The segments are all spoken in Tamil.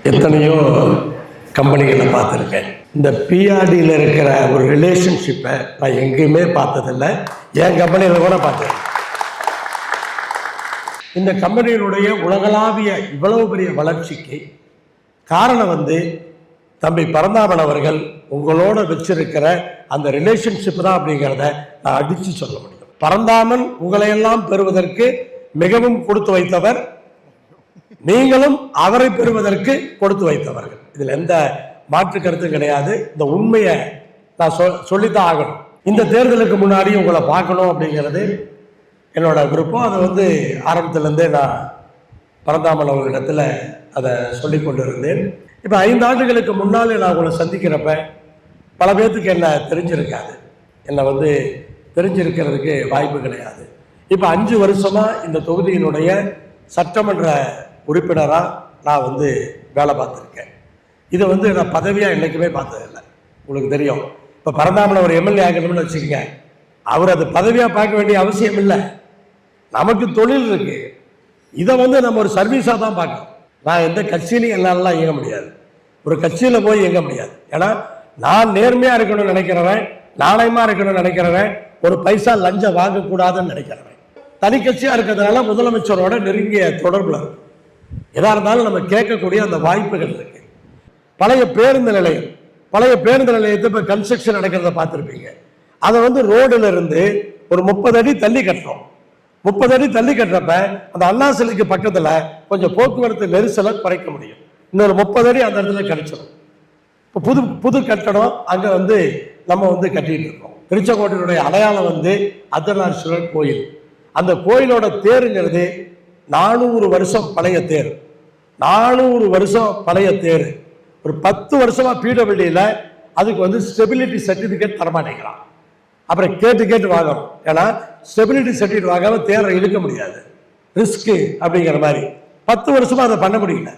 எத்தனையோ கம்பெனிகளை பார்த்துருக்கேன். இந்த பிஆர்டியில் இருக்கிற ஒரு ரிலேஷன்ஷிப்பை நான் எங்கேயுமே பார்த்ததில்லை. என் கம்பெனியில் கூட பார்த்தேன். இந்த கம்பெனியினுடைய உலகளாவிய இவ்வளவு பெரிய வளர்ச்சிக்கு காரணம் தம்பி பரந்தாமன் அவர்கள் உங்களோட வச்சிருக்கிற அந்த ரிலேஷன்ஷிப் தான் அப்படிங்கிறத நான் அடித்து சொல்ல முடியும். பரந்தாமன் உங்களையெல்லாம் பெறுவதற்கு மிகவும் கொடுத்து வைத்தவர், நீங்களும் அவரை பெறுவதற்கு கொடுத்து வைத்தவர்கள். இதில் எந்த மாற்று கருத்தும் கிடையாது. இந்த உண்மையை நான் சொல்லித்தான் ஆகணும். இந்த தேர்தலுக்கு முன்னாடி உங்களை பார்க்கணும் அப்படிங்கிறது என்னோட விருப்பம். அதை ஆரம்பத்திலேருந்தே நான் பரந்தாமன் அவர்களிடத்தில் அதை சொல்லி கொண்டு இருந்தேன். இப்போ 5 ஆண்டுகளுக்கு முன்னால் நான் உங்களை சந்திக்கிறப்ப பல பேர்த்துக்கு என்ன தெரிஞ்சிருக்காது, என்னை தெரிஞ்சிருக்கிறதுக்கு வாய்ப்பு கிடையாது. இப்போ 5 வருஷமாக இந்த தொகுதியினுடைய சட்டமன்ற உறுப்பினராக நான் வேலை பார்த்துருக்கேன். இதை நான் பதவியாக என்றைக்குமே பார்த்ததில்லை. உங்களுக்கு தெரியும், இப்போ பரந்தாமன் ஒரு எம்எல்ஏ ஆகணும்னு வச்சுக்கோங்க, அவர் அது பதவியாக பார்க்க வேண்டிய அவசியம் இல்லை. நமக்கு தொழில் இருக்கு, இதை நம்ம ஒரு சர்வீஸாக தான் பார்க்கணும். நான் எந்த கட்சியிலையும் என்னாலலாம் இயங்க முடியாது, ஒரு கட்சியில் போய் இயங்க முடியாது. ஏன்னா நான் நேர்மையாக இருக்கணும்னு நினைக்கிறவன், நாணயமாக இருக்கணும்னு நினைக்கிறவன், ஒரு பைசா லஞ்சம் வாங்கக்கூடாதுன்னு நினைக்கிறவன். தனி கட்சியாக இருக்கிறதுனால முதலமைச்சரோட நெருங்கிய தொடர்பில் இருக்கு. எதாக இருந்தாலும் நம்ம கேட்கக்கூடிய அந்த வாய்ப்புகள் இருக்கு. பழைய பேருந்து நிலையத்தை இப்போ கன்ஸ்ட்ரக்ஷன் நடக்கிறத பார்த்துருப்பீங்க. அதை ரோடுல இருந்து ஒரு 30 அடி தள்ளி கட்டுறோம். 30 அடி தள்ளி கட்டுறப்ப அந்த அண்ணா சிலைக்கு பக்கத்தில் கொஞ்சம் போக்குவரத்து நெரிசலை குறைக்க முடியும். இன்னொரு 30 அடி அந்த இடத்துல கிடைச்சிடும். இப்போ புது கட்டடம் அங்கே நம்ம கட்டிட்டு இருக்கோம். திருச்செங்கோட்டினுடைய அடையாளம் அர்த்தநாரீஸ்வரர் கோயில். அந்த கோயிலோட தேருங்கிறது 400 வருஷம் பழைய தேர். 400 வருஷம் பழைய தேர். ஒரு 10 வருஷமா பிடபிள்யூடியில் அதுக்கு ஸ்டெபிலிட்டி சர்டிஃபிகேட் தரமாட்டேங்கிறான். அப்புறம் கேட்டு வாங்கணும். ஏன்னா ஸ்டெபிலிட்டி சர்டிஃபிகேட் வாங்காம தேரை இழுக்க முடியாது, ரிஸ்க்கு அப்படிங்கிற மாதிரி 10 வருஷமா அதை பண்ண முடியல.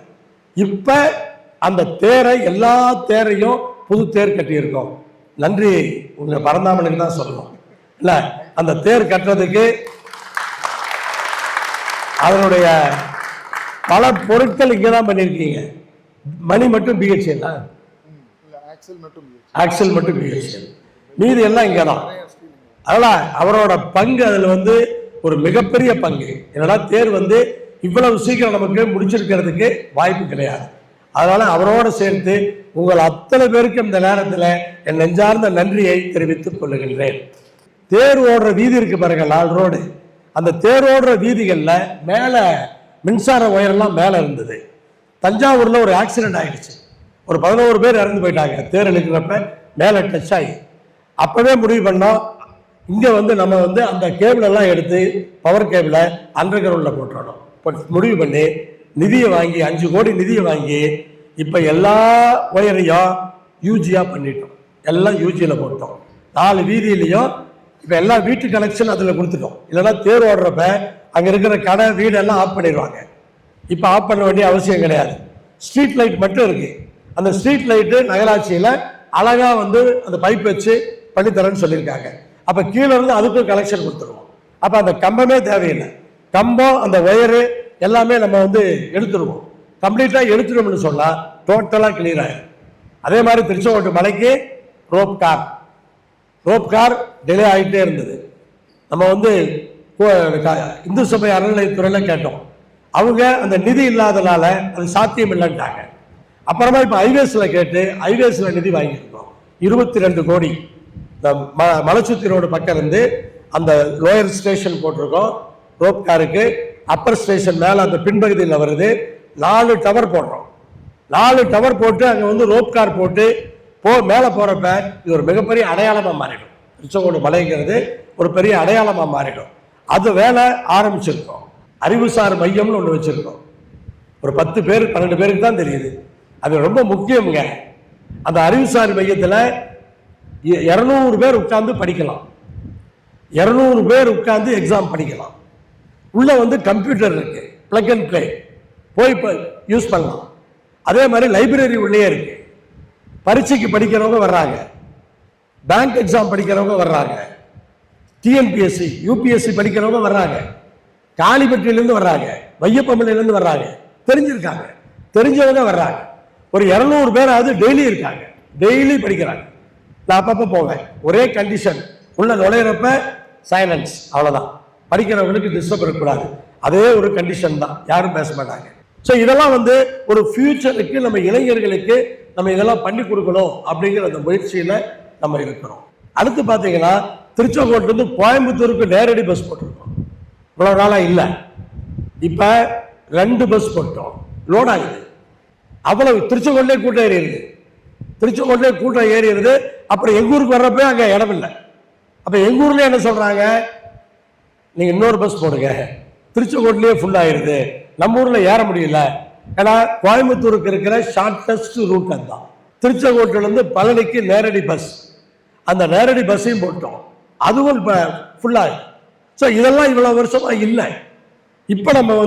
இப்போ அந்த தேரை, எல்லா தேரையும் புது தேர் கட்டியிருக்கோம். நன்றி உங்க பரந்தாமனுக்கு தான் சொல்லணும். இல்லை, அந்த தேர் கட்டுறதுக்கு அதனுடைய பல பொருட்கள் இங்கே தான் பண்ணியிருக்கீங்க. மணி மட்டும் பிஹெச்எல், ஆக்சல் மட்டும் பிஹெச்எல், மீதி எல்லாம் இங்கே தான். அதனால் அவரோட பங்கு அதில் ஒரு மிகப்பெரிய பங்கு. என்னடா தேர் இவ்வளவு சீக்கிரம் நமக்கு முடிச்சிருக்கிறதுக்கு வாய்ப்பு கிடையாது. அதனால அவரோடு சேர்த்து உங்கள் அத்தனை பேருக்கு இந்த நேரத்தில் என் நெஞ்சார்ந்த நன்றியை தெரிவித்துக் கொள்ளுகின்றேன். தேர் ஓடுற வீதி இருக்கு பாருங்க, 4 ரோடு. அந்த தேர் ஓடுற வீதிகளில் மேலே மின்சார ஒயரெல்லாம் மேலே இருந்தது. தஞ்சாவூரில் ஒரு ஆக்சிடென்ட் ஆகிடுச்சு, ஒரு 11 பேர் இறந்து போயிட்டாங்க தேர் இழுக்கிறப்ப மேலே டச் ஆகி. அப்போவே முடிவு பண்ணோம், இங்கே நம்ம அந்த கேபிள் எல்லாம் எடுத்து பவர் கேபிளை அண்டர் கிரவுண்டில் போட்டுறணும். முடிவு பண்ணி நிதியை வாங்கி 5 கோடி நிதியை வாங்கி இப்போ எல்லா ஒயரையும் யூஜியாக பண்ணிட்டோம். எல்லாம் யூஜியில் போட்டோம். 4 வீதியிலையும் இப்போ எல்லா வீட்டு கனெக்ஷன் அதில் கொடுத்துட்டோம். இல்லைன்னா தேர் ஓடுறப்ப அங்கே இருக்கிற கடை வீடெல்லாம் ஆஃப் பண்ணிடுவாங்க. இப்போ ஆஃப் பண்ண வேண்டிய அவசியம் கிடையாது. ஸ்ட்ரீட் லைட் மட்டும் இருக்கு. அந்த ஸ்ட்ரீட் லைட்டு நகராட்சியில் அழகா அந்த பைப் வச்சு பண்ணித்தரேன்னு சொல்லியிருக்காங்க. அப்போ கீழே இருந்து அதுக்கும் கனெக்ஷன் கொடுத்துருவோம். அப்போ அந்த கம்பமே தேவையில்லை. கம்பம், அந்த ஒயரு எல்லாமே நம்ம எடுத்துருவோம். கம்ப்ளீட்டாக எடுத்துருவோம்னு சொன்னால் டோட்டலாக கிளியர் ஆகிடும். அதே மாதிரி திருச்செங்கோட்டு மலைக்கு ரோப் கார் டிலே ஆகிட்டே இருந்தது. நம்ம இந்து சபை அறநிலையத்துறையில் கேட்டோம். அவங்க அந்த நிதி இல்லாதனால அது சாத்தியம் இல்லைன்ட்டாங்க. அப்புறமா இப்போ ஹைவேஸில் கேட்டு ஹைவேஸில் நிதி வாங்கியிருக்கோம். 22 கோடி. இந்த மலைச்சுத்தி ரோடு பக்கம் இருந்து அந்த லோயர் ஸ்டேஷன் போட்டிருக்கோம் ரோப் காருக்கு. அப்பர் ஸ்டேஷன் மேலே அந்த பின்பகுதியில் வருது. 4 டவர் போடுறோம். 4 டவர் போட்டு அங்கே ரோப் கார் போட்டு மேலே போகிறப்ப இது ஒரு மிகப்பெரிய அடையாளமாக மாறிடும். திருச்செங்கோடு மலைங்கிறது ஒரு பெரிய அடையாளமாக மாறிடும். அது வேலை ஆரம்பிச்சிருக்கோம். அறிவுசார் மையம்னு ஒன்று வச்சுருக்கோம். ஒரு 10 பேர் 12 பேருக்கு தான் தெரியுது. அது ரொம்ப முக்கியங்க. அந்த அறிவுசார் மையத்தில் 200 பேர் உட்கார்ந்து படிக்கலாம். 200 பேர் உட்கார்ந்து எக்ஸாம் படிக்கலாம். உள்ள கம்ப்யூட்டர் இருக்கு, பிளக் அண்ட் பிளே, போய் யூஸ் பண்ணலாம். அதே மாதிரி லைப்ரரி உள்ளே இருக்கு. பரீட்சைக்கு படிக்கிறவங்க வர்றாங்க, பேங்க் எக்ஸாம் படிக்கிறவங்க வர்றாங்க, டிஎன்பிஎஸ்சி யூபிஎஸ்சி படிக்கிறவங்க வர்றாங்க, காளிப்பட்டியிலேருந்து வர்றாங்க, வையப்பமலையிலேருந்து வர்றாங்க, தெரிஞ்சிருக்காங்க, தெரிஞ்சவங்க வர்றாங்க. ஒரு 200 பேராவது டெய்லி இருக்காங்க, டெய்லி படிக்கிறாங்க. நான் அப்பப்போ போவேன். ஒரே கண்டிஷன், உள்ள நுழையிறப்ப சைலன்ஸ், அவ்வளோதான். படிக்கிறவங்களுக்கு டிஸ்டர்ப் இருக்கக்கூடாது, அதே ஒரு கண்டிஷன் தான், யாரும் பேச மாட்டாங்க. ஸோ இதெல்லாம் ஒரு ஃபியூச்சருக்கு நம்ம இளைஞர்களுக்கு நம்ம இதெல்லாம் பண்ணி கொடுக்கணும் அப்படிங்கிற அந்த முயற்சியில் நம்ம இருக்கிறோம். அடுத்து பார்த்தீங்கன்னா திருச்செங்கோட்டிலிருந்து கோயம்புத்தூருக்கு நேரடி பஸ் போட்டிருக்கோம். இவ்வளோ நாளாக இல்லை, இப்போ 2 பஸ் போட்டோம், லோட் ஆகுது. அவ்வளவு திருச்செங்கோட்டிலே கூட்டம் ஏறிடுது, திருச்செங்கோட்டிலே கூட்டம் ஏறிடுது. அப்புறம் எங்கள் ஊருக்கு வர்றப்ப அங்கே இடம் இல்லை. அப்போ எங்கள் ஊர்லேயே என்ன சொல்கிறாங்க, நீங்கள் இன்னொரு பஸ் போடுங்க, திருச்செங்கோட்டிலேயே ஃபுல் ஆயிடுது, நம்ம ஊரில் ஏற முடியல. ஏன்னா கோயம்புத்தூருக்கு இருக்கிற ஷார்டஸ்ட் ரூட் அதுதான். திருச்செங்கோட்டிலேருந்து பழனிக்கு நேரடி பஸ், அந்த நேரடி பஸ்ஸையும் போட்டோம், அதுவும் இப்போ ஃபுல்லாக. ஸோ இதெல்லாம் இவ்வளோ வருஷமாக இல்லை. இப்போ நம்ம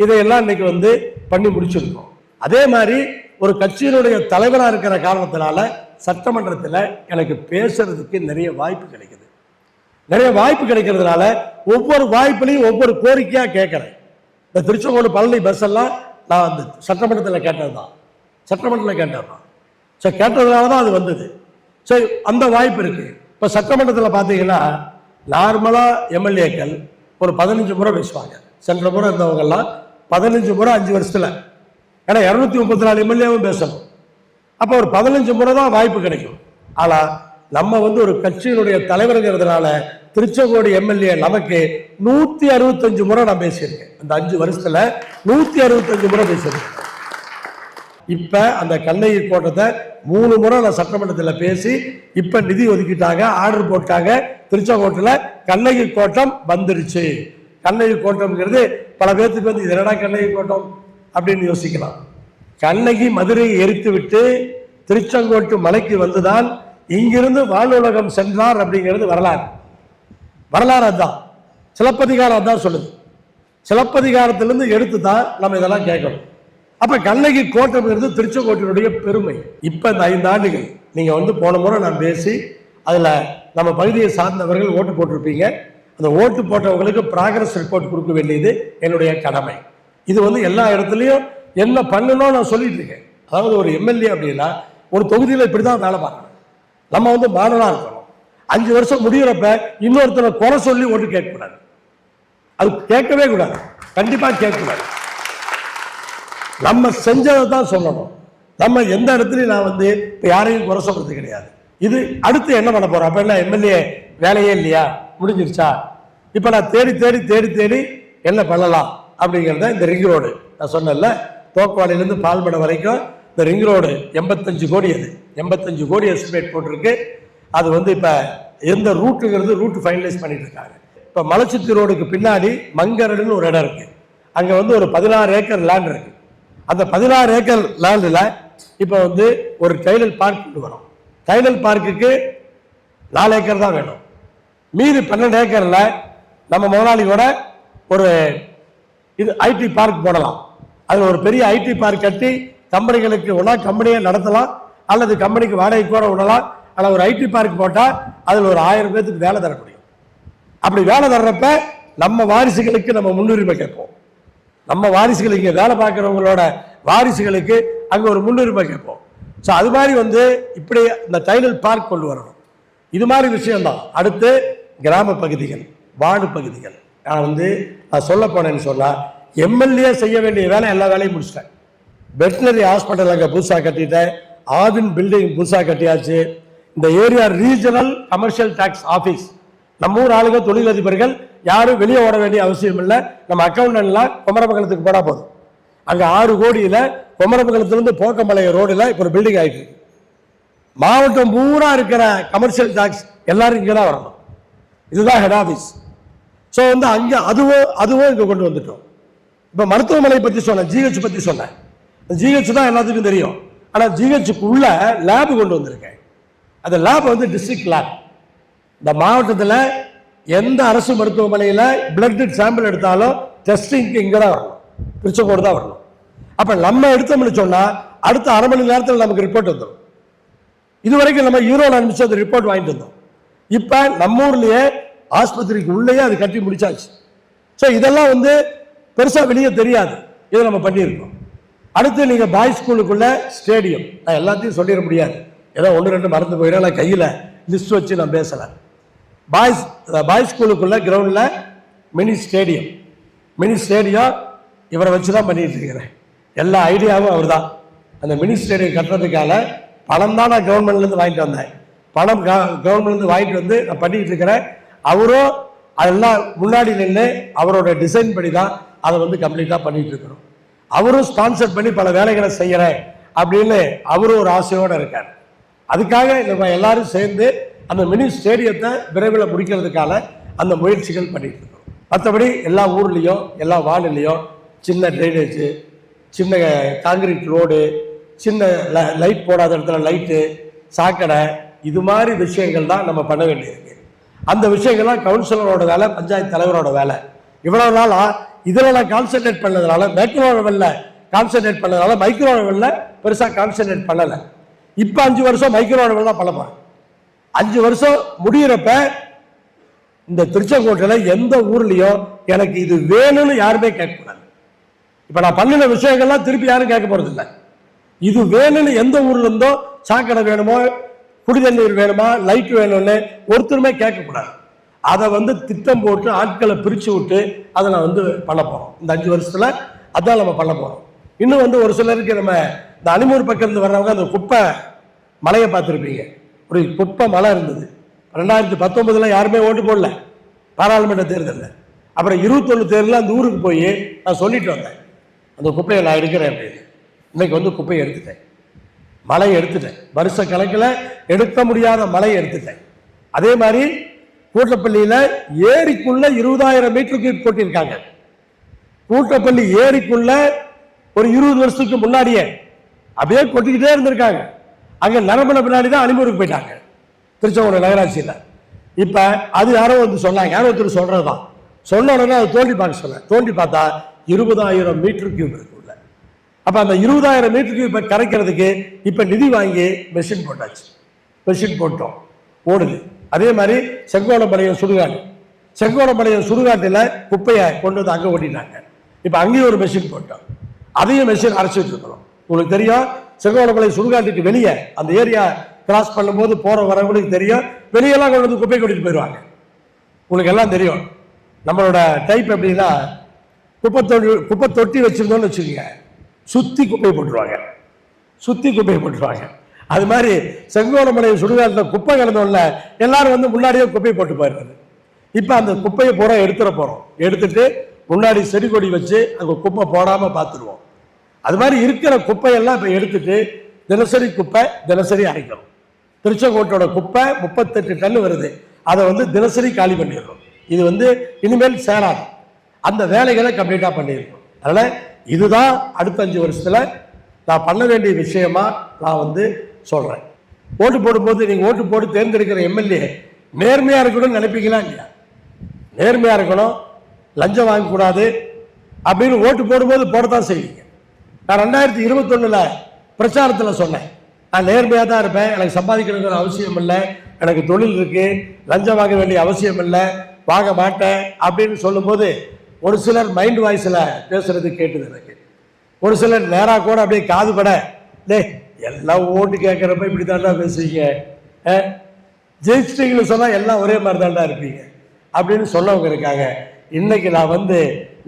இதையெல்லாம் இன்னைக்கு பண்ணி முடிச்சிருக்கோம். அதே மாதிரி ஒரு கட்சியினுடைய தலைவராக இருக்கிற காரணத்தினால சட்டமன்றத்தில் எனக்கு பேசுறதுக்கு நிறைய வாய்ப்பு கிடைக்குது. நிறைய வாய்ப்பு கிடைக்கிறதுனால ஒவ்வொரு வாய்ப்புலையும் ஒவ்வொரு கோரிக்கையாக கேட்குறேன். இந்த திருச்செங்கோடு பழனி பஸ் எல்லாம் நான் சட்டமன்றத்தில் கேட்டது தான், சட்டமன்றத்தில் கேட்டது தான். ஸோ கேட்டதுனால தான் அது வந்தது. ஸோ அந்த வாய்ப்பு இருக்குது. இப்போ சட்டமன்றத்தில் பார்த்தீங்கன்னா நார்மலாக எம்எல்ஏக்கள் ஒரு 15 முறை பேசுவாங்க. சென்ற முறை இருந்தவங்கெல்லாம் 15 முறை 5 வருஷத்தில், ஏன்னா 234 எம்எல்ஏவும் பேசணும். அப்போ ஒரு 15 முறை தான் வாய்ப்பு கிடைக்கும். ஆனால் நம்ம ஒரு கட்சியினுடைய தலைவருங்கிறதுனால திருச்செங்கோடு எம்எல்ஏ நமக்கு 165 முறை நான் பேசியிருக்கேன். அந்த 5 வருஷத்துல 165 முறை பேசியிருக்கேன். இப்ப அந்த கண்ணகி கோட்டத்தை 3 முறை நான் சட்டமன்றத்தில் பேசி இப்ப நிதி ஒதுக்கிட்டாங்க, ஆர்டர் போட்டாங்க. திருச்செங்கோட்டில் கண்ணகி கோட்டம் வந்துருச்சு. கண்ணகி கோட்டம்ங்கிறது பல பேர்த்துக்கு இது என்னடா கண்ணகி கோட்டம் அப்படின்னு யோசிக்கலாம். கண்ணகி மதுரையை எரித்து விட்டு திருச்செங்கோட்டு மலைக்கு வந்துதான் இங்கிருந்து வானுலகம் சென்றார் அப்படிங்கிறது வரலாறு. வரலாறு அதுதான், சிலப்பதிகாரம் அதான் சொல்லுது. சிலப்பதிகாரத்திலிருந்து எடுத்து தான் நம்ம இதெல்லாம் கேட்கணும். அப்ப கண்ணகி கோட்டம்ங்கிறது திருச்செங்கோட்டினுடைய பெருமை. இப்ப இந்த 5 ஆண்டுகள் நீங்க போன முறை நான் பேசி அதுல நம்ம பகுதியை சார்ந்தவர்கள் ஓட்டு போட்டிருப்பீங்க. அந்த ஓட்டு போட்டவங்களுக்கு ப்ராக்ரஸ் ரிப்போர்ட் கொடுக்க வேண்டியது என்னுடைய கடமை. இது எல்லா இடத்துலையும் என்ன பண்ணணும் நான் சொல்லிட்டு இருக்கேன். அதாவது ஒரு எம்எல்ஏ அப்படின்னா ஒரு தொகுதியில் இப்படிதான் வேலை பார்க்கணும். நம்ம மாடலா இருக்கணும். 5 வருஷம் முடிகிறப்ப இன்னொருத்தரை குறை சொல்லி ஓட்டு கேட்கக்கூடாது, அது கேட்கவே கூடாது, கண்டிப்பா கேட்கக்கூடாது. நம்ம செஞ்சதை தான் சொல்லணும். நம்ம எந்த இடத்துலையும் நான் இப்போ யாரையும் குறை சொல்றது கிடையாது. இது அடுத்து என்ன பண்ண போறோம்? அப்ப என்ன எம்எல்ஏ வேலையே இல்லையா, முடிஞ்சிருச்சா? இப்ப நான் தேடி தேடி தேடி தேடி என்ன பண்ணலாம் அப்படிங்கிறத இந்த ரிங் ரோடு நான் சொன்னேன்ல, தோக்கவாடியிலேருந்து பால்மடை வரைக்கும் இந்த ரிங் ரோடு 85 கோடி, அது 85 கோடி எஸ்டிமேட் போட்டிருக்கு. அது இப்போ எந்த ரூட்டுங்கிறது ரூட் ஃபைனலைஸ் பண்ணிட்டு இருக்காங்க. இப்போ மலைச்சுத்தி ரோடுக்கு பின்னாடி மங்கரடுன்னு ஒரு இடம் இருக்கு. அங்கே ஒரு 16 ஏக்கர் லேண்ட் இருக்கு. அந்த 16 ஏக்கர் லேண்டில் இப்போ ஒரு டைடல் பார்க் கொண்டு வரோம். டைடல் பார்க்குக்கு 4 ஏக்கர் தான் வேணும். மீதி 12 ஏக்கர்ல நம்ம முதலாளி கூட ஒரு இது ஐடி பார்க் போடலாம். அதில் ஒரு பெரிய ஐடி பார்க் கட்டி கம்பெனிகளுக்கு ஒன்றா கம்பெனியை நடத்தலாம், அல்லது கம்பெனிக்கு வாடகை கூட விடலாம். ஆனால் ஒரு ஐடி பார்க் போட்டால் அதில் ஒரு 1000 பேருக்கு வேலை தர முடியும். அப்படி வேலை தர்றப்ப நம்ம வாரிசுகளுக்கு நம்ம முன்னுரிமை கேட்போம். நம்ம வாரிசுகளுக்கு இங்கே வேலை பார்க்குறவங்களோட வாரிசுகளுக்கு அங்கே ஒரு முன்னுரிமை கேட்போம். ஸோ அது மாதிரி இப்படி இந்த டைடல் பார்க் கொண்டு வரணும். இது மாதிரி விஷயம்தான். அடுத்து கிராம பகுதிகள், வார்டு பகுதிகள். நான் நான் சொல்ல போனேன்னு சொன்னால் எம்எல்ஏ செய்ய வேண்டிய வேலை எல்லா வேலையும் முடிச்சிட்டேன். வெட்டினரி ஹாஸ்பிட்டல் அங்கே புதுசாக கட்டிட்டேன், ஆவின் பில்டிங் புதுசாக கட்டியாச்சு. இந்த area regional commercial tax office, நம்ம ஊர் ஆளுங்க தொழிலதிபர்கள் யாரும் வெளியே ஓட வேண்டிய அவசியம் இல்லை. நம்ம அக்கௌண்டன்ட்லாம் குமரமங்கலத்துக்கு போனால் போதும். அங்கே 6 கோடியில் குமரமங்கலத்திலிருந்து போக்கமலை ரோடில் இப்போ ஒரு பில்டிங் ஆகிட்டு இருக்கு. மாவட்டம் பூரா இருக்கிற கமர்ஷியல் டாக்ஸ் எல்லாரும் இங்கே தான் வரணும். இதுதான் ஹெட் ஆஃபீஸ். ஸோ அங்கே அதுவும் இங்கே கொண்டு வந்துட்டோம். இப்போ மருத்துவமனை பற்றி சொன்னேன், ஜிஹெச் பற்றி சொன்னேன். ஜிஹெச் தான் எல்லாத்துக்கும் தெரியும். ஆனால் ஜிஹெச்சுக்கு உள்ள லேபு கொண்டு வந்திருக்கேன். அந்த லேப் டிஸ்ட்ரிக்ட் லேப். இந்த மாவட்டத்தில் எந்த அரசு மருத்துவமனையில் பிளட் சாம்பிள் எடுத்தாலும் டெஸ்டிங்க்கு இங்கே தான் வரணும், திருச்செங்கோடு தான் வரணும். அப்போ நம்ம எடுத்தோம்னு சொன்னால் அடுத்த அரை மணி நேரத்தில் நமக்கு ரிப்போர்ட் வந்துடும். இதுவரைக்கும் நம்ம ஈரோடு அனுப்பிச்சு அந்த ரிப்போர்ட் வாங்கிட்டு வந்தோம். இப்போ நம்ம ஊர்லேயே ஆஸ்பத்திரிக்கு உள்ளேயே அது கட்டி முடிச்சாச்சு. ஸோ இதெல்லாம் பெருசாக வெளியே தெரியாது, இதை நம்ம பண்ணியிருக்கோம். அடுத்து நீங்கள் பாய்ஸ் ஸ்கூலுக்குள்ள ஸ்டேடியம். நான் எல்லாத்தையும் சொல்லிட முடியாது, ஏதோ 1-2 மறந்து போயிடும். நான் கையில் லிஸ்ட் வச்சு நான் பேசலை. பாய்ஸ் ஸ்கூலுக்குள்ள கிரவுண்டில் மினி ஸ்டேடியம் இவரை வச்சு தான் பண்ணிட்டு இருக்கிறேன். எல்லா ஐடியாவும் அவர் தான். அந்த மினி ஸ்டேடியம் கட்டுறதுக்கான பணம் தான் நான் கவர்மெண்ட்லேருந்து வாங்கிட்டு வந்தேன். பணம் கவர்மெண்ட்லேருந்து வாங்கிட்டு வந்து நான் பண்ணிட்டு இருக்கிறேன். அவரும் அதெல்லாம் முன்னாடி நின்று அவரோட டிசைன் படி தான் அதை வந்து கம்ப்ளீட்டாக பண்ணிட்டு இருக்கிறோம். அவரும் ஸ்பான்சர் பண்ணி பல வேலைகளை செய்கிறேன் அப்படின்னு அவரும் ஒரு ஆசையோடு இருக்கார். அதுக்காக நம்ம எல்லாரும் சேர்ந்து அந்த மினி ஸ்டேடியத்தை விரைவில் முடிக்கிறதுக்கான அந்த முயற்சிகள் பண்ணிட்டு இருக்கோம். மற்றபடி எல்லா ஊர்லேயும் எல்லா வார்டுலேயும் சின்ன ட்ரைனேஜு, சின்ன காங்கிரீட் ரோடு, சின்ன லைட் போடாத இடத்துல லைட்டு, சாக்கடை, இது மாதிரி விஷயங்கள் தான் நம்ம பண்ண வேண்டியிருக்கு. அந்த விஷயங்கள்லாம் கவுன்சிலரோட வேலை, பஞ்சாயத்து தலைவரோட வேலை. இவ்வளவு நாளா இதில் நான் கான்சென்ட்ரேட் பண்ணதுனால, மேக்ரோ லெவலில் கான்சென்ட்ரேட் பண்ணதுனால மைக்ரோ லெவலில் பெருசாக கான்சென்ட்ரேட் பண்ணலை. இப்போ 5 வருஷம் மைக்ரோ லெவலில் தான் பண்ண போகிறேன். 5 வருஷம் முடிகிறப்ப இந்த திருச்செங்கோட்டில் எந்த ஊர்லேயும் எனக்கு இது வேணும்னு யாருமே கேட்கக்கூடாது. இப்போ நான் பண்ணின விஷயங்கள்லாம் திருப்பி யாரும் கேட்க போகிறதில்லை. இது வேணும்னு எந்த ஊர்ல இருந்தோ சாக்கடை வேணுமோ, குடிதண்ணீர் வேணுமா, லைட் வேணும்னு ஒருத்தருமே கேட்கக்கூடாது. அதை வந்து திட்டம் போட்டு ஆட்களை பிரித்து விட்டு அதை நான் வந்து பண்ண போகிறோம். இந்த 5 வருஷத்தில் அதான் நம்ம பண்ண போகிறோம். இன்னும் வந்து ஒரு சிலருக்கு நம்ம இந்த அணிமூர் பக்கம் இருந்து வர்றவங்க அந்த குப்பை மலையை பார்த்துருப்பீங்க. ஒரு குப்பை மலை இருந்தது. 2019 யாருமே ஓட்டு போடல பாராளுமன்ற தேர்தலில். அப்புறம் 21 தேர்தலில் அந்த ஊருக்கு போய் நான் சொல்லிட்டு வந்தேன், அந்த குப்பையை நான் எடுக்கிறேன் அப்படின்னு. இன்னைக்கு வந்து குப்பையை எடுத்துட்டேன், மலையை எடுத்துட்டேன். வருஷ கணக்கில் எடுக்க முடியாத மலையை எடுத்துட்டேன். அதே மாதிரி கூட்டப்பள்ளியில் ஏரிக்குள்ள 20,000 மீட்டருக்கு கொட்டியிருக்காங்க. கூட்டப்பள்ளி ஏரிக்குள்ள ஒரு 20 வருஷத்துக்கு முன்னாடியே அப்படியே கொட்டிக்கிட்டே இருந்திருக்காங்க. அங்கே நிரம்பின பின்னாடி தான் அணிமூருக்கு போயிட்டாங்க திருச்செங்கோடு நகராட்சியில். இப்போ அது யாரோ வந்து சொன்னாங்க, யாரோ ஒருத்தர் சொல்கிறது தான். சொன்ன உடனே அதை தோண்டி பார்க்க சொன்னேன். தோண்டி பார்த்தா 20,000 மீட்டர் கியூப் இருக்குள்ள. அப்போ அந்த 20,000 மீட்டர் கியூப் கரைக்கிறதுக்கு இப்போ நிதி வாங்கி மெஷின் போட்டாச்சு. மெஷின் போட்டோம், ஓடுது. அதே மாதிரி செங்கோடம்பாளையம் சுடுகாட்டில் குப்பையை கொண்டு வந்து அங்கே ஓட்டிட்டாங்க. இப்போ அங்கேயும் ஒரு மெஷின் போட்டோம், அதையும் மெஷின் அரைச்சிட்டு இருக்கிறோம். உங்களுக்கு தெரியும், செங்கோடம்பாளையம் சுடுகாட்டுக்கு வெளியே அந்த ஏரியா கிராஸ் பண்ணும்போது போகிற வரவங்களுக்கு தெரியும், வெளியெல்லாம் கொண்டு வந்து குப்பை கொட்டிட்டு போயிடுவாங்க. உங்களுக்கு எல்லாம் தெரியும். நம்மளோட டைப் எப்படின்னா, குப்பை தொட்டி வச்சிருந்தோம்னு வச்சுக்கோங்க, சுற்றி குப்பையை போட்டுருவாங்க. அது மாதிரி செங்கோடம்பாளையம் சுடுகாட்டில் குப்பை கிடந்தோம்ல, எல்லாரும் வந்து முன்னாடியே குப்பையை போட்டு போயிடுறது. இப்போ அந்த குப்பையை பூரா எடுத்துட போகிறோம். எடுத்துட்டு முன்னாடி செடி கொடி வச்சு அங்கே குப்பை போடாமல் பார்த்துருவோம். அது மாதிரி இருக்கிற குப்பையெல்லாம் இப்போ எடுத்துட்டு தினசரி குப்பை தினசரி அரைக்கிறோம். திருச்செங்கோட்டோட குப்பை 38 டன் வருது. அதை வந்து தினசரி காலி பண்ணிடுறோம். இது வந்து இனிமேல் சேராது. அந்த வேலைகளை கம்ப்ளீட்டாக பண்ணியிருக்கோம். அதனால் இதுதான் அடுத்த 5 வருஷத்தில் நான் பண்ண வேண்டிய விஷயமா நான் வந்து சொல்கிறேன். ஓட்டு போடும்போது நீங்கள் ஓட்டு போட்டு தேர்ந்தெடுக்கிற எம்எல்ஏ நேர்மையாக இருக்கணும்னு நினைப்பீங்களா இல்லையா? நேர்மையாக இருக்கணும், லஞ்சம் வாங்கக்கூடாது அப்படின்னு ஓட்டு போடும்போது போடத்தான் செய்வீங்க. நான் 2021 பிரச்சாரத்தில் சொன்னேன், நான் நேர்மையாக தான் இருப்பேன், எனக்கு சம்பாதிக்கணுங்கிற அவசியம் இல்லை, எனக்கு தொழில் இருக்குது, லஞ்சம் வாங்க வேண்டிய அவசியம் இல்லை, வாங்க மாட்டேன் அப்படின்னு சொல்லும்போது ஒரு சிலர் மைண்ட் வாய்ஸில் பேசுறது கேட்டுது எனக்கு. ஒரு சிலர் நேராக கூட அப்படியே காது பட, டே எல்லாம் ஓட்டு கேட்குறப்ப இப்படி தாண்டா பேசுவீங்க, ஜெயிச்சிட்டிங்கன்னு சொன்னால் எல்லாம் ஒரே மாதிரி தாண்டா இருப்பீங்க அப்படின்னு சொன்னவங்க இருக்காங்க. இன்னைக்கு நான் வந்து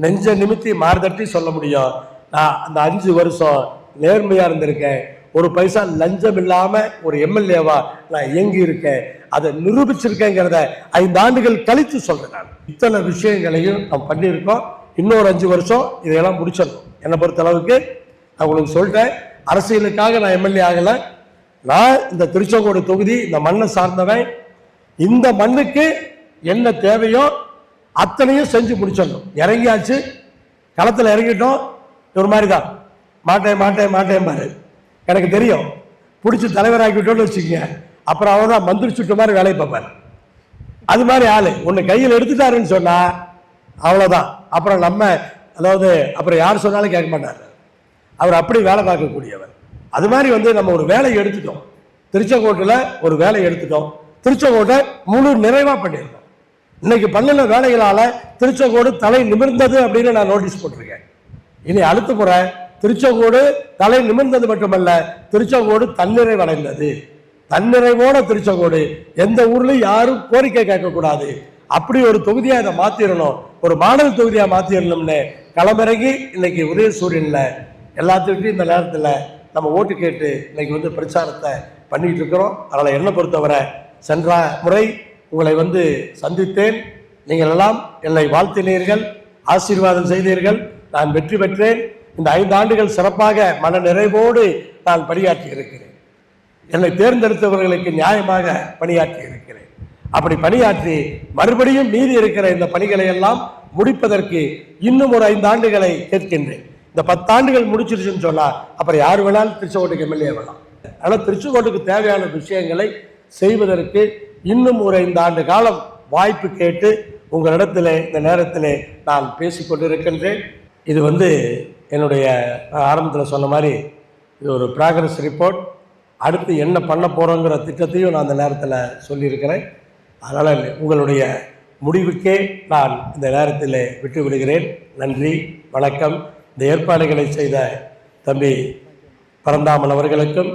நெஞ்ச நிமித்தி மார்தட்டி சொல்ல முடியும், நான் அந்த 5 வருஷம் நேர்மையாக இருந்திருக்கேன். ஒரு பைசா லஞ்சம் இல்லாமல் ஒரு எம்எல்ஏவா நான் இயங்கி இருக்கேன். அதை நிரூபிச்சிருக்கேங்கிறத 5 ஆண்டுகள் கழித்து சொல்றேன். நான் இத்தனை விஷயங்களையும் நாம் பண்ணியிருக்கோம். இன்னொரு 5 வருஷம் இதையெல்லாம் முடிச்சிடணும். என்னை பொறுத்த அளவுக்கு நான் உங்களுக்கு சொல்லிட்டேன், அரசியலுக்காக நான் எம்எல்ஏ ஆகலை. நான் இந்த திருச்செங்கோடு தொகுதி, இந்த மண்ணை சார்ந்தவன். இந்த மண்ணுக்கு என்ன தேவையோ அத்தனையும் செஞ்சு முடிச்சிடணும். இறங்கியாச்சு, களத்தில் இறங்கிட்டோம். ஒரு மாதிரி தான் மாட்டேன் பாரு. எனக்கு தெரியும், பிடிச்சி தலைவராக்கிட்டோன்னு வச்சுக்கோங்க, அப்புறம் அவன் தான் மந்திரி சுட்டு மாதிரி வேலையை பார்ப்பார். அது மாதிரி ஆளு ஒன்று கையில் எடுத்துட்டாருன்னு சொன்னா அவ்வளோதான். அப்புறம் அப்புறம் யார் சொன்னாலும் கேட்க மாட்டார். அவர் அப்படி வேலை பார்க்கக்கூடியவர். அது மாதிரி வந்து நம்ம ஒரு வேலையை எடுத்துட்டோம், திருச்செங்கோட்டில் ஒரு வேலையை எடுத்துட்டோம். திருச்செங்கோட்டை முழு நிறைவாக பண்ணியிருக்கோம். இன்னைக்கு பண்ணின வேலைகளால் திருச்செங்கோடு தலை நிமிர்ந்தது அப்படின்னு நான் நோட்டீஸ் போட்டிருக்கேன். இனி அடுத்த முறை திருச்செங்கோடு தலை நிமிர்ந்தது மட்டுமல்ல, திருச்செங்கோடு தன்னிறைவடைந்தது. தன்னிறைவோட திருச்செங்கோடு. எந்த ஊர்லயும் யாரும் கோரிக்கை கேட்கக்கூடாது. அப்படி ஒரு தொகுதியா இதை மாத்திரணும், ஒரு மாடல் தொகுதியா மாத்திரணும்னு களமிறங்கி இன்னைக்கு உதயசூரியன்ல எல்லாத்துக்கிட்டையும் இந்த நேரத்தில் நம்ம ஓட்டு கேட்டு இன்னைக்கு வந்து பிரச்சாரத்தை பண்ணிட்டு இருக்கிறோம். அதனால என்னை பொறுத்தவரை சென்ற முறை உங்களை வந்து சந்தித்தேன். நீங்கள் எல்லாம் என்னை வாழ்த்தினீர்கள், ஆசீர்வாதம் செய்தீர்கள். நான் வெற்றி பெற்றேன். இந்த 5 ஆண்டுகள் சிறப்பாக மன நிறைவோடு நான் பணியாற்றி இருக்கிறேன். என்னை தேர்ந்தெடுத்தவர்களுக்கு நியாயமாக பணியாற்றி இருக்கிறேன். அப்படி பணியாற்றி மறுபடியும் மீதி இருக்கிற இந்த பணிகளை எல்லாம் முடிப்பதற்கு இன்னும் ஒரு 5 ஆண்டுகளை கேட்கின்றேன். இந்த 10 ஆண்டுகள் முடிச்சிருச்சுன்னு சொன்னா அப்புறம் யார் வேணாலும் திருச்செங்கோட்டுக்கு எம்எல்ஏ வேணாம். ஆனால் திருச்செங்கோட்டுக்கு தேவையான விஷயங்களை செய்வதற்கு இன்னும் ஒரு 5 ஆண்டு காலம் வாய்ப்பு கேட்டு உங்களிடத்தில் இந்த நேரத்தில் நான் பேசிக்கொண்டிருக்கின்றேன். இது வந்து என்னுடைய ஆரம்பத்தில் சொன்ன மாதிரி இது ஒரு ப்ராக்ரஸ் ரிப்போர்ட். அடுத்து என்ன பண்ண போகிறோங்கிற திட்டத்தையும் நான் அந்த நேரத்தில் சொல்லியிருக்கிறேன். அதனால் உங்களுடைய முடிவுக்கே நான் இந்த நேரத்தில் விட்டு விடுகிறேன். நன்றி, வணக்கம். இந்த ஏற்பாடுகளை செய்த தம்பி பரந்தாமன் அவர்களுக்கும்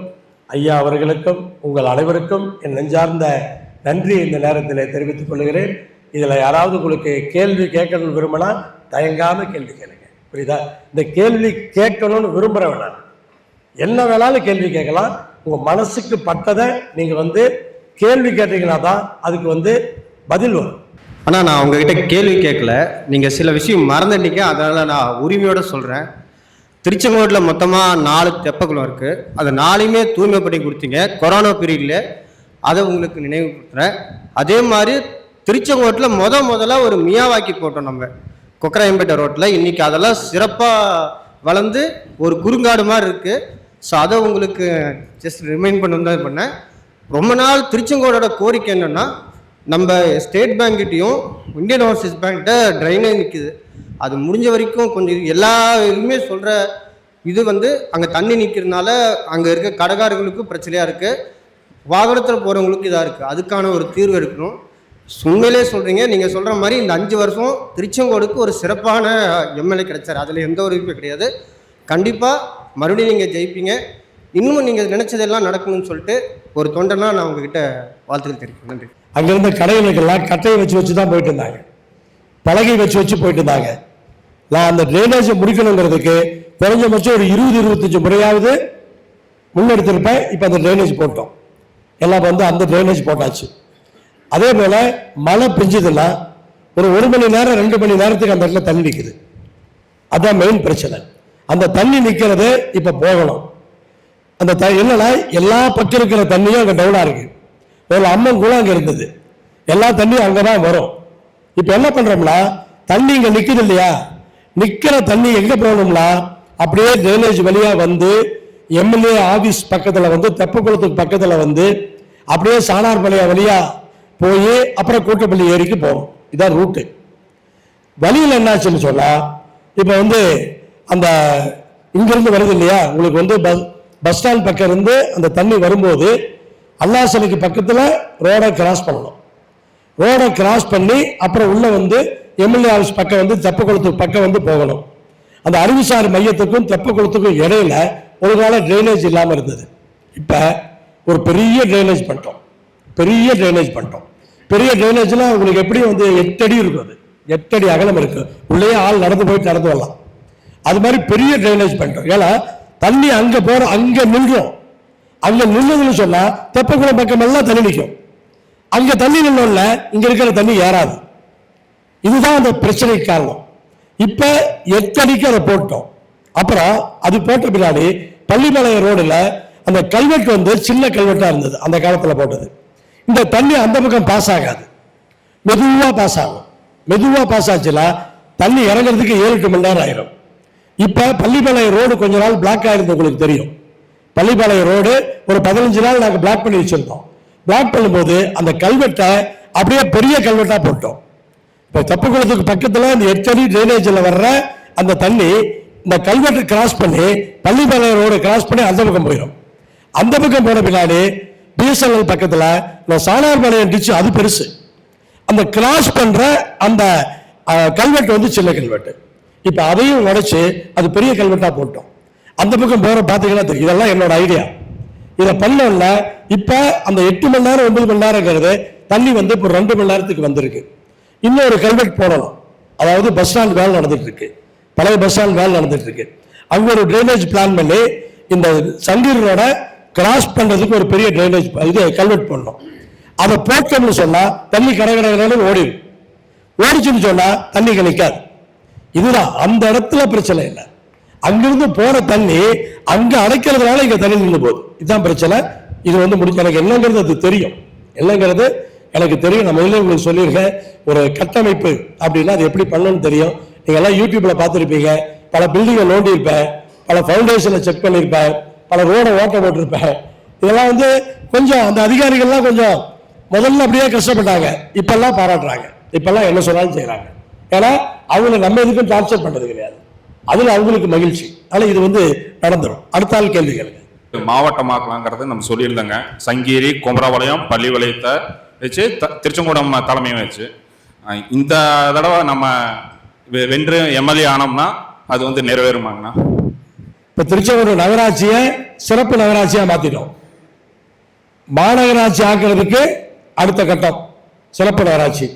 ஐயா அவர்களுக்கும் உங்கள் அனைவருக்கும் என் நெஞ்சார்ந்த நன்றி இந்த நேரத்தில் தெரிவித்துக் கொள்கிறேன். இதில் யாராவது உங்களுக்கு கேள்வி கேட்கணும்னு விரும்பினா தயங்காமல் கேள்வி கேளுங்க, புரியுதா? இந்த கேள்வி கேட்கணும்னு விரும்புகிற வேணாம், என்ன வேணாலும் கேள்வி கேட்கலாம். உங்கள் மனசுக்கு பட்டதை நீங்கள் வந்து கேள்வி கேட்டீங்கன்னா தான் அதுக்கு வந்து பதில் வரும். ஆனால் நான் உங்ககிட்ட கேள்வி கேட்கல, நீங்கள் சில விஷயம் மறந்துட்டீங்க. அதனால் நான் உரிமையோடு சொல்கிறேன். திருச்செங்கோட்டில் மொத்தமாக 4 தெப்பக்குளம் இருக்குது. அது 4மே தூய்மைப்படி கொடுத்தீங்க கொரோனா பீரியடில். அதை உங்களுக்கு நினைவுபடுத்துகிறேன். அதே மாதிரி திருச்செங்கோட்டில் முதல்ல ஒரு மியாவாக்கி போட்டோம் நம்ம கொக்கராயம்பேட்டை ரோட்டில். இன்றைக்கி அதெல்லாம் சிறப்பாக வளர்ந்து ஒரு குறுங்காடு மாதிரி இருக்குது. ஸோ அதை உங்களுக்கு ஜஸ்ட் ரிமைண்ட் பண்ணேன். ரொம்ப நாள் திருச்செங்கோடோட கோரிக்கை என்னென்னா, நம்ம ஸ்டேட் பேங்க்கிட்டையும் இந்தியன் ஓவர்சீஸ் பேங்க்கிட்ட ட்ரைனேஜ் நிற்குது. அது முடிஞ்ச வரைக்கும் கொஞ்சம் எல்லா இதுவுமே சொல்கிற இது வந்து அங்கே தண்ணி நிற்கிறதுனால அங்கே இருக்க கடைக்காரர்களுக்கும் பிரச்சனையாக இருக்குது, வாகனத்தில் போகிறவங்களுக்கும் இதாக இருக்குது. அதுக்கான ஒரு தீர்வு எடுக்கணும். உண்மையிலே சொல்கிறீங்க, நீங்கள் சொல்கிற மாதிரி இந்த 5 வருஷம் திருச்செங்கோடுக்கு ஒரு சிறப்பான எம்எல்ஏ கிடைச்சார். அதில் எந்த ஒரு இதுவும் கிடையாது. கண்டிப்பாக மறுபடியும் நீங்கள் ஜெயிப்பீங்க. இன்னும் நீங்கள் நினச்சதெல்லாம் நடக்கணும்னு சொல்லிட்டு ஒரு தொண்டனா நான் உங்ககிட்ட வாழ்த்துக்கள் தெரிவிக்கிறேன். நன்றி. அங்கேருந்த கடைகளுக்கெல்லாம் கட்டையை வச்சு தான் போயிட்டு இருந்தாங்க, பலகை வச்சு போயிட்டு இருந்தாங்க. நான் அந்த ட்ரைனேஜை முடிக்கணுங்கிறதுக்கு குறைஞ்சபட்சம் ஒரு 20-25 முறையாவது முன்னெடுத்திருப்பேன். இப்போ அந்த ட்ரைனேஜ் போட்டோம், எல்லாம் வந்து அந்த ட்ரைனேஜ் போட்டாச்சு. அதே போல் மழை பெஞ்சதுன்னா ஒரு 1 மணி நேரம் 2 மணி நேரத்துக்கு அந்த இடத்துல தண்ணி நிற்குது. அதுதான் மெயின் பிரச்சனை. அந்த தண்ணி நிற்கிறது இப்போ போகணும். அந்த என்னன்னா எல்லா பக்கம் இருக்கிற தண்ணியும் அங்கே டவுனாக இருக்கு. ஒரு அம்மன் கூட அங்கே இருந்தது, எல்லா தண்ணியும் அங்கே தான் வரும். இப்போ என்ன பண்ணுறோம்னா தண்ணி இங்கே நிற்குது இல்லையா, நிற்கிற தண்ணி எங்கே போகணும்னா அப்படியே ட்ரைனேஜ் வழியாக வந்து எம்எல்ஏ ஆஃபீஸ் பக்கத்தில் வந்து தெப்பக்குளத்துக்கு பக்கத்தில் வந்து அப்படியே சாணார்பாளையம் வழியாக போய் அப்புறம் கூட்டப்பள்ளி ஏரிக்கு போகும். இதான் ரூட்டு. வழியில் என்னாச்சுன்னு சொன்னால் இப்போ வந்து அந்த இங்கிருந்து வருது இல்லையா, உங்களுக்கு வந்து பஸ் ஸ்டாண்ட் பக்கம் இருந்து அந்த தண்ணி வரும்போது அல்லா சிலைக்கு பக்கத்தில் ரோடை கிராஸ் பண்ணணும். ரோடை கிராஸ் பண்ணி அப்புறம் உள்ள வந்து எம்எல்ஏ ஆஃபீஸ் பக்கம் வந்து தெப்பக்குளத்துக்கு பக்கம் வந்து போகணும். அந்த அறிவுசார் மையத்துக்கும் தெப்பக்குளத்துக்கும் இடையில ஒரு கால ட்ரைனேஜ் இல்லாமல் இருந்தது. இப்போ ஒரு பெரிய ட்ரைனேஜ் பண்ணிட்டோம். பெரிய ட்ரைனேஜ்லாம் உங்களுக்கு எப்படி வந்து 8 அடி இருக்கும், அது 8 அடி அகலம் இருக்கு, உள்ளே ஆள் நடந்து போயிட்டு நடந்து வரலாம். அது மாதிரி பெரிய ட்ரைனேஜ் பண்ணிட்டோம். ஏன்னா தண்ணி அங்கே போகிறோம், அங்கே நின்றோம். அங்கே நின்றுதுன்னு சொன்னால் தெப்பக்குளம் பக்கம் எல்லாம் தண்ணி நிற்கும். அங்கே தண்ணி நின்னோம்ல இங்கே இருக்கிற தண்ணி ஏறாது. இதுதான் அந்த பிரச்சனைக்கு காரணம். இப்போ 8 அடிக்கு அதை போட்டோம். அப்புறம் அது போட்ட பின்னாடி பள்ளிப்பாளையம் ரோடில் அந்த கல்வெட்டு வந்து சின்ன கல்வெட்டாக இருந்தது, அந்த காலத்தில் போட்டது. இந்த தண்ணி அந்த பக்கம் பாஸ் ஆகாது, மெதுவாக பாஸ் ஆகும். மெதுவாக பாஸ் ஆச்சுன்னா தண்ணி இறங்குறதுக்கு 7-8 மணி நேரம் ஆயிரும். இப்போ பள்ளிப்பாளையம் ரோடு கொஞ்ச நாள் பிளாக் ஆகிருந்தது, உங்களுக்கு தெரியும். பள்ளிப்பாளையம் ரோடு ஒரு 15 நாள் நாங்கள் பிளாக் பண்ணி வச்சிருந்தோம். பிளாக் பண்ணும்போது அந்த கல்வெட்டை அப்படியே பெரிய கல்வெட்டாக போட்டோம். இப்போ தெப்பக்குளத்துக்கு பக்கத்தில் இந்த 8 அடி ட்ரைனேஜில் வர்ற அந்த தண்ணி இந்த கல்வெட்டை கிராஸ் பண்ணி பள்ளிப்பாளையம் ரோடு கிராஸ் பண்ணி அந்த பக்கம் போயிடும். அந்த பக்கம் போன பின்னாடி பிஎஸ்என்எல் பக்கத்தில் சாணார்பாளையம் டிச்சு, அது பெருசு. அந்த கிராஸ் பண்ற அந்த கல்வெட்டு வந்து சின்ன கல்வெட்டு. இப்போ அதையும் உடைச்சு அது பெரிய கல்வெட்டா போட்டோம். அந்த பக்கம் போற பார்த்தீங்கன்னா தெரியும். இதெல்லாம் என்னோட ஐடியா. இதை பண்ணல இப்ப அந்த 8 மணி நேரம் 9 மணி நேரங்கிறது தண்ணி வந்து இப்போ 2 மணி நேரத்துக்கு வந்திருக்கு. இன்னொரு கல்வெட் போடணும். அதாவது பஸ் ஸ்டாண்ட் வேலை நடந்துட்டு இருக்கு, பழைய பஸ் ஸ்டாண்ட் வேலை நடந்துட்டு இருக்கு. அங்க ஒரு ட்ரைனேஜ் பிளான் பண்ணி இந்த சங்கீர் ரோட கிராஸ் பண்றதுக்கு ஒரு பெரிய ட்ரைனேஜ் இது கல்வெட் பண்ணணும். அதை போட்டோம்னு சொன்னா தண்ணி கடற்கரை ஓடிச்சுன்னு சொன்னா தண்ணி கிடைக்காது. இதுதான் அந்த இடத்துல பிரச்சனை இல்லை. அங்கிருந்து போற தண்ணி அங்க அடைக்கிறதுனால இங்க தண்ணி நின்று போகுது. இதுதான் பிரச்சனை. இது வந்து முடிஞ்ச எனக்கு என்னங்கிறது அது தெரியும், என்னங்கிறது எனக்கு தெரியும். நான் முதல்ல உங்களுக்கு சொல்லியிருக்கேன், ஒரு கட்டமைப்பு அப்படின்னா அது எப்படி பண்ணணும்னு தெரியும். நீங்க எல்லாம் யூடியூப்ல பார்த்துருப்பீங்க. பல பில்டிங்கை நோண்டி இருப்பேன், பல ஃபவுண்டேஷனை செக் பண்ணியிருப்பேன், பல ரோடை ஓட்ட போட்டிருப்பேன். இதெல்லாம் வந்து கொஞ்சம் அந்த அதிகாரிகள்லாம் கொஞ்சம் முதல்ல அப்படியே கஷ்டப்பட்டாங்க, இப்பெல்லாம் பாராட்டுறாங்க, இப்பெல்லாம் என்ன சொன்னாலும் செய்யறாங்க. ஏன்னா அவங்க நம்ம எதுக்கும் டார்ச்சர் பண்றது கிடையாது, அதுல அவங்களுக்கு மகிழ்ச்சி. அதனால இது வந்து நடந்துடும். அடுத்த ஆள் கேள்விகளுக்கு மாவட்டமாக்கலாங்கிறது நம்ம சொல்லியிருந்தோங்க. சங்ககிரி, குமரபாளையம், பள்ளிப்பாளையத்தை வச்சு திருச்செங்கோடம் தலைமையும் வச்சு இந்த தடவை நம்ம வென்று எம்எல்ஏ ஆனோம்னா அது வந்து நிறைவேறுமாங்கண்ணா? இப்ப திருச்செங்கோடு நகராட்சியை சிறப்பு நகராட்சியா மாத்திட்டோம். மாநகராட்சி ஆக்குறதுக்கு அடுத்த கட்டம் சிறப்பு நகராட்சி.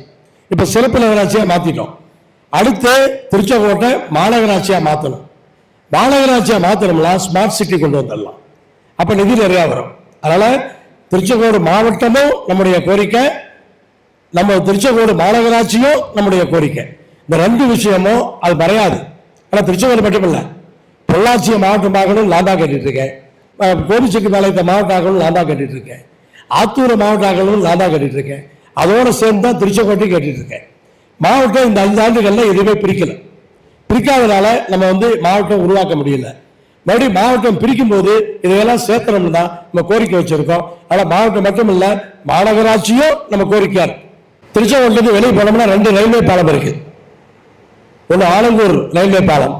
இப்ப சிறப்பு நகராட்சியா மாத்திட்டோம். அடுத்து திருச்செங்கோட்டை மாநகராட்சியா மாற்றணும். மாநகராட்சியா மாற்றணும்னா ஸ்மார்ட் சிட்டி கொண்டு வந்துடலாம். அப்ப நிதி நிறைய வரும். அதனால திருச்செங்கோடு மாவட்டமும் நம்முடைய கோரிக்கை, நம்ம திருச்செங்கோடு மாநகராட்சியும் நம்முடைய கோரிக்கை. இந்த 2 விஷயமும் அது மறையாது. ஆனால் திருச்செங்கோடு மட்டும் இல்லை, பொள்ளாச்சியை மாவட்டமாகணும் நான் தான் கேட்டுட்டு இருக்கேன், கோபிச்செட்டிப்பாளையத்தை மாவட்டம் ஆகணும் நான் தான் கேட்டுட்டு இருக்கேன், ஆத்தூரை மாவட்டம் ஆகணும் நான் தான் கேட்டுட்டு இருக்கேன். அதோட சேர்ந்து தான் திருச்செங்கோட்டையும் கேட்டுட்டு இருக்கேன். மாவட்டம் இந்த 5 ஆண்டுகள்ல எதுவுமே பிரிக்காதனால நம்ம வந்து மாவட்டம் உருவாக்க முடியல. மறுபடியும் மாவட்டம் பிரிக்கும் போது இதையெல்லாம் சேர்த்தணும்னு தான் நம்ம கோரிக்கை வச்சிருக்கோம். ஆனால் மாவட்டம் மட்டும் இல்ல, மாநகராட்சியும் நம்ம கோரிக்கையா இருக்கு. திருச்செங்கோட்டுக்கு வெளியே போனோம்னா 2 ரயில்வே பாலம் இருக்கு. ஒன்று ஆலங்கூர் ரயில்வே பாலம்,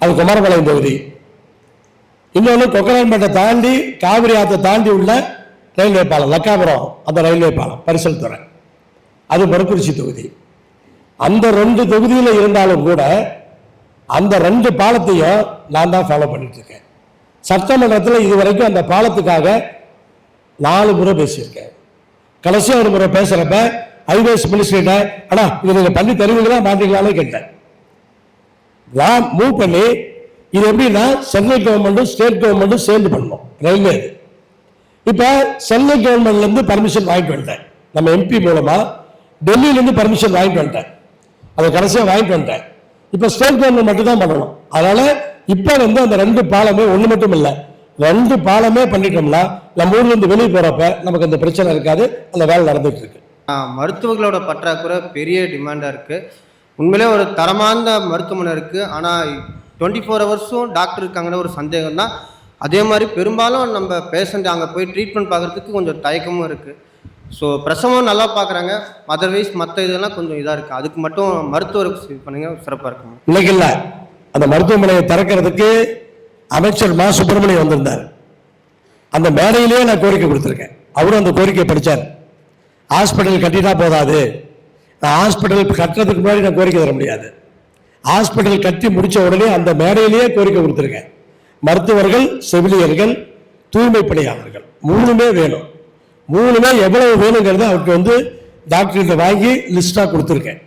அது குமாரபாளையம் தொகுதி. இன்னொன்று கொக்கரன்பேட்டை தாண்டி காவிரி ஆற்றை தாண்டி உள்ள ரயில்வே பாலம் லக்காபுரம், அந்த ரயில்வே பாலம் பரிசல் துறை, அது மொடக்குறிச்சி தொகுதி. அந்த 2 தொகுதியில் இருந்தாலும் கூட அந்த 2 பாலத்தையும் நான் தான் ஃபாலோ பண்ணிட்டு இருக்கேன். சட்டமன்றத்தில் இதுவரைக்கும் அந்த பாலத்துக்காக 4 முறை பேசியிருக்கேன். கடைசியாக ஒரு முறை பேசுறப்ப ஹைவேஸ் மினிஸ்டர்கிட்ட ஆனா இதை நீங்க பண்ணி தருவீங்களா மாட்டீங்களான்னு கேட்டேன். நான் மூவ் பண்ணி இது எப்படின்னா சென்ட்ரல் கவர்மெண்ட்டும் ஸ்டேட் கவர்மெண்ட்டும் சேர்ந்து பண்ணணும் ரயில்வே. இப்ப சென்ட்ரல் கவர்மெண்ட்ல இருந்து பர்மிஷன் வாங்கிட்டு வந்துட்டேன், நம்ம எம்பி மூலமா டெல்லியில இருந்து பர்மிஷன் வாங்கிட்டு வந்துட்டேன், அதை கடைசியா வாங்கிட்டு வந்துட்டேன். இப்ப ஸ்டேட் கவர்மெண்ட் மட்டும் தான் பண்ணணும். அதனால இப்ப வந்து அந்த 2 பாலமே ஒண்ணு மட்டும் இல்ல, 2 பாலமே பண்ணிட்டோம்னா நம்ம ஊர்ல இருந்து வெளியே போறப்ப நமக்கு அந்த பிரச்சனை இருக்காது. அந்த வேலை நடந்துட்டு இருக்கு. மருத்துவர்களோட பற்றாக்குறை பெரிய டிமாண்டா இருக்கு. உண்மையிலே ஒரு தரமான மருத்துவமனை இருக்கு, ஆனா 24 ஹவர்ஸும் டாக்டர் இருக்காங்கன்னு ஒரு சந்தேகம் தான். அதே மாதிரி பெரும்பாலும் நம்ம பேஷண்ட் அங்கே போய் ட்ரீட்மெண்ட் பார்க்குறதுக்கு கொஞ்சம் தயக்கமும் இருக்குது. ஸோ பிரசவம் நல்லா பார்க்குறாங்க, அதர்வைஸ் மற்ற இதெல்லாம் கொஞ்சம் இதாக இருக்குது. அதுக்கு மட்டும் மருத்துவருக்கு பண்ணுங்க, சிறப்பாக இருக்கும். இன்னைக்கு இல்லை, அந்த மருத்துவமனையை திறக்கிறதுக்கு அமைச்சர் மா சுப்பிரமணியம் வந்திருந்தார். அந்த மேடையிலேயே நான் கோரிக்கை கொடுத்துருக்கேன், அவரும் அந்த கோரிக்கையை படித்தார். ஹாஸ்பிட்டல் கட்டிட்டா போதாது, நான் ஹாஸ்பிட்டல் கட்டுறதுக்கு முன்னாடி நான் கோரிக்கை தர முடியாது, ஹாஸ்பிட்டல் கட்டி முடித்த உடனே அந்த மேடையிலேயே கோரிக்கை கொடுத்துருக்கேன். மருத்துவர்கள், செவிலியர்கள், தூய்மை பணியாளர்கள் 3மே வேணும். 3மே எவ்வளவு வேணுங்கிறத அவருக்கு வந்து டாக்டர்கிட்ட வாங்கி லிஸ்டாக கொடுத்துருக்கேன்.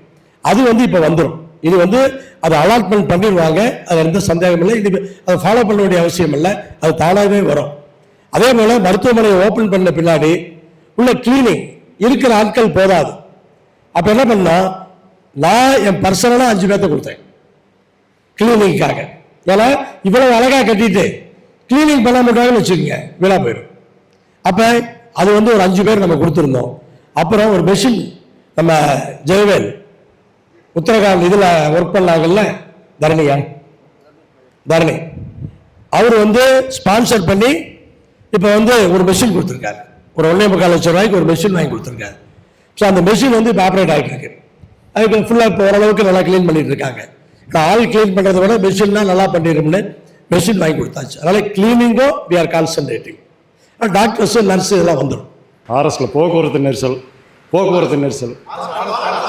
அது வந்து இப்போ வந்துடும். இது வந்து அதை அலாட்மெண்ட் பண்ணிடுவாங்க, அது எந்த சந்தேகம் இல்லை. இது அதை ஃபாலோ பண்ண வேண்டிய அவசியம் இல்லை, அது தானாகவே வரும். அதே போல் மருத்துவமனையை ஓப்பன் பண்ண பின்னாடி உள்ள கிளீனிங் இருக்கிற ஆட்கள் போதாது. அப்போ என்ன பண்ணா, நான் என் பர்சனலாக 5 பேர்த்த கொடுத்தேன் கிளீனிங்காக. ஏன்னா இவ்வளவு அழகாக கட்டிட்டு கிளீனிங் பண்ண மாட்டாங்கன்னு வச்சுக்கோங்க, வீணா போயிடும். அப்போ அது வந்து ஒரு 5 பேர் நம்ம கொடுத்துருந்தோம். அப்புறம் ஒரு மெஷின் நம்ம ஜெயவேல் உத்தரகாண்ட் இதில் ஒர்க் பண்ணாங்கல்ல, தரணி, அவர் வந்து ஸ்பான்சர் பண்ணி இப்போ வந்து ஒரு மெஷின் கொடுத்துருக்காரு. ஒரு 1.25 லட்சம் ரூபாய்க்கு ஒரு மெஷின் வாங்கி கொடுத்துருக்காரு. ஸோ அந்த மெஷின் வந்து இப்போ ஆப்ரேட் ஆகிட்டு இருக்கு. அதுக்கு ஃபுல்லாக இப்போ ஓரளவுக்கு நல்லா க்ளீன் பண்ணிட்டு இருக்காங்க. ஆள் க்ளீன் பண்ணுறத விட மெஷின்லாம் நல்லா பண்ணிடும்னு மெஷின் வாங்கி கொடுத்தாச்சு. அதனால கிளீனிங்கும் we are concentrating. Doctors, nurse இதெல்லாம் வந்துடும். ஆர்எஸ்ல போக்குவரத்து நெரிசல்,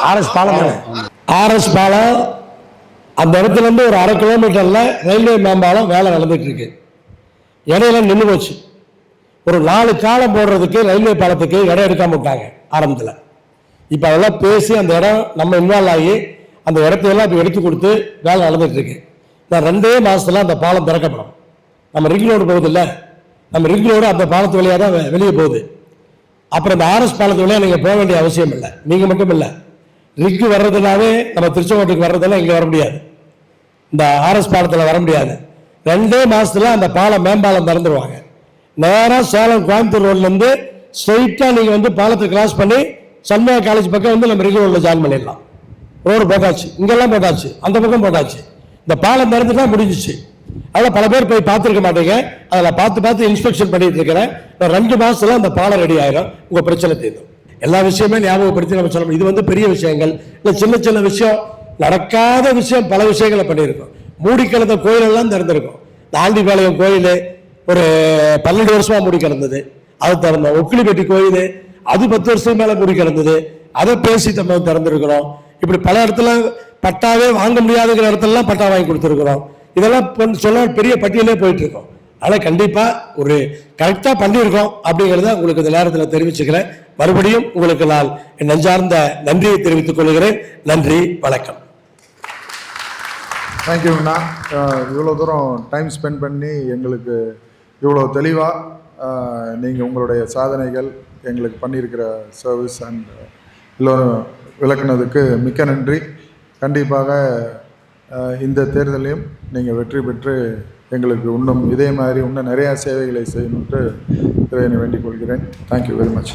ஆர்எஸ் பாலம், அந்த இடத்துல இருந்து ஒரு 1/2 கிலோமீட்டரில் ரயில்வே மேம்பாலம் வேலை நடந்துட்டு இருக்கு. இடையில நின்று போச்சு. ஒரு 4 காலம் போடுறதுக்கு ரயில்வே பாலத்துக்கு இடம் எடுக்காம விட்டாங்க ஆரம்பத்தில். இப்போ அதெல்லாம் பேசி அந்த இடம் நம்ம இன்வால்வ் ஆகி அந்த இடத்தையெல்லாம் இப்போ எடுத்து கொடுத்து வேலை நடந்துட்டு இருக்கு. நான் 2 மாதத்துல அந்த பாலம் திறக்கப்படும். நம்ம ரிங் ரோடு போகுது இல்லை, நம்ம ரிங் ரோடு அந்த பாலத்து வழியாக தான் வெளியே போகுது. அப்புறம் இந்த ஆர்எஸ் பாலத்து வழியாக நீங்கள் போக வேண்டிய அவசியம் இல்லை. நீங்கள் மட்டும் இல்லை, ரிக்கு வர்றதுனாவே நம்ம திருச்செங்கோட்டுக்கு வர்றதெல்லாம் இங்கே வர முடியாது, இந்த ஆர்எஸ் பாலத்தில் வர முடியாது. 2 மாதத்துல அந்த பாலம் மேம்பாலம் திறந்துருவாங்க. நேராக சேலம் கோயம்புத்தூர் ரோட்லேருந்து ஸ்ட்ரெயிட்டாக நீங்கள் வந்து பாலத்தை கிராஸ் பண்ணி சண்முகா காலேஜ் பக்கம் வந்து நம்ம ரிங் ரோடில் ஜாயின் பண்ணிடலாம். ரோடு போட்டாச்சு, இங்கெல்லாம் போட்டாச்சு, அந்த பக்கம் போட்டாச்சு. இந்த பாலம் திறந்துட்டா முடிஞ்சிச்சு. அதில் பல பேர் போய் பார்த்துருக்க மாட்டீங்க. அதில் பார்த்து இன்ஸ்பெக்ஷன் பண்ணிட்டு இருக்கிறேன். 2 மாதத்துல அந்த பாலம் ரெடி ஆயிரும். உங்கள் பிரச்சனை தீர்ந்தும். எல்லா விஷயமே ஞாபகப்படுத்தி நம்ம சொல்லணும். இது வந்து பெரிய விஷயங்கள் இல்லை, சின்ன சின்ன விஷயம், நடக்காத விஷயம் பல விஷயங்களை பண்ணியிருக்கோம். மூடி கிடந்த கோயிலெல்லாம் திறந்திருக்கும். ஆண்டிபாளையம் கோயில் ஒரு 12 வருஷமா மூடி கிடந்தது, அது திறந்தோம். ஒக்கிலிப்பட்டி கோயில் அது 10 வருஷம் மேலே மூடி கிடந்தது, அதை பேசி நம்ம திறந்திருக்கிறோம். இப்படி பல இடத்துல பட்டாவே வாங்க முடியாதுங்கிற இடத்துலலாம் பட்டா வாங்கி கொடுத்துருக்குறோம். இதெல்லாம் சொல்ல பெரிய பட்டியலே போயிட்டு இருக்கோம். ஆனால் கண்டிப்பாக ஒரு கரெக்டாக பண்ணியிருக்கோம் அப்படிங்கிறத உங்களுக்கு இந்த நேரத்தில் தெரிவிச்சுக்கிறேன். மறுபடியும் உங்களுக்கு நான் என் நெஞ்சார்ந்த நன்றியை தெரிவித்துக் கொள்கிறேன். நன்றி, வணக்கம். தேங்க்யூண்ணா. இவ்வளோ தூரம் டைம் ஸ்பெண்ட் பண்ணி எங்களுக்கு இவ்வளோ தெளிவாக நீங்கள் உங்களுடைய சாதனைகள், எங்களுக்கு பண்ணியிருக்கிற சர்வீஸ் அண்ட் எல்லோரும் விளக்குனதுக்கு மிக்க நன்றி. கண்டிப்பாக இந்த தேர்தலையும் நீங்கள் வெற்றி பெற்று எங்களுக்கு இன்னும் இதே மாதிரி இன்னும் நிறையா சேவைகளை செய்யணுன்ட்டு இறைவனை வேண்டிக் கொள்கிறேன். Thank you very much.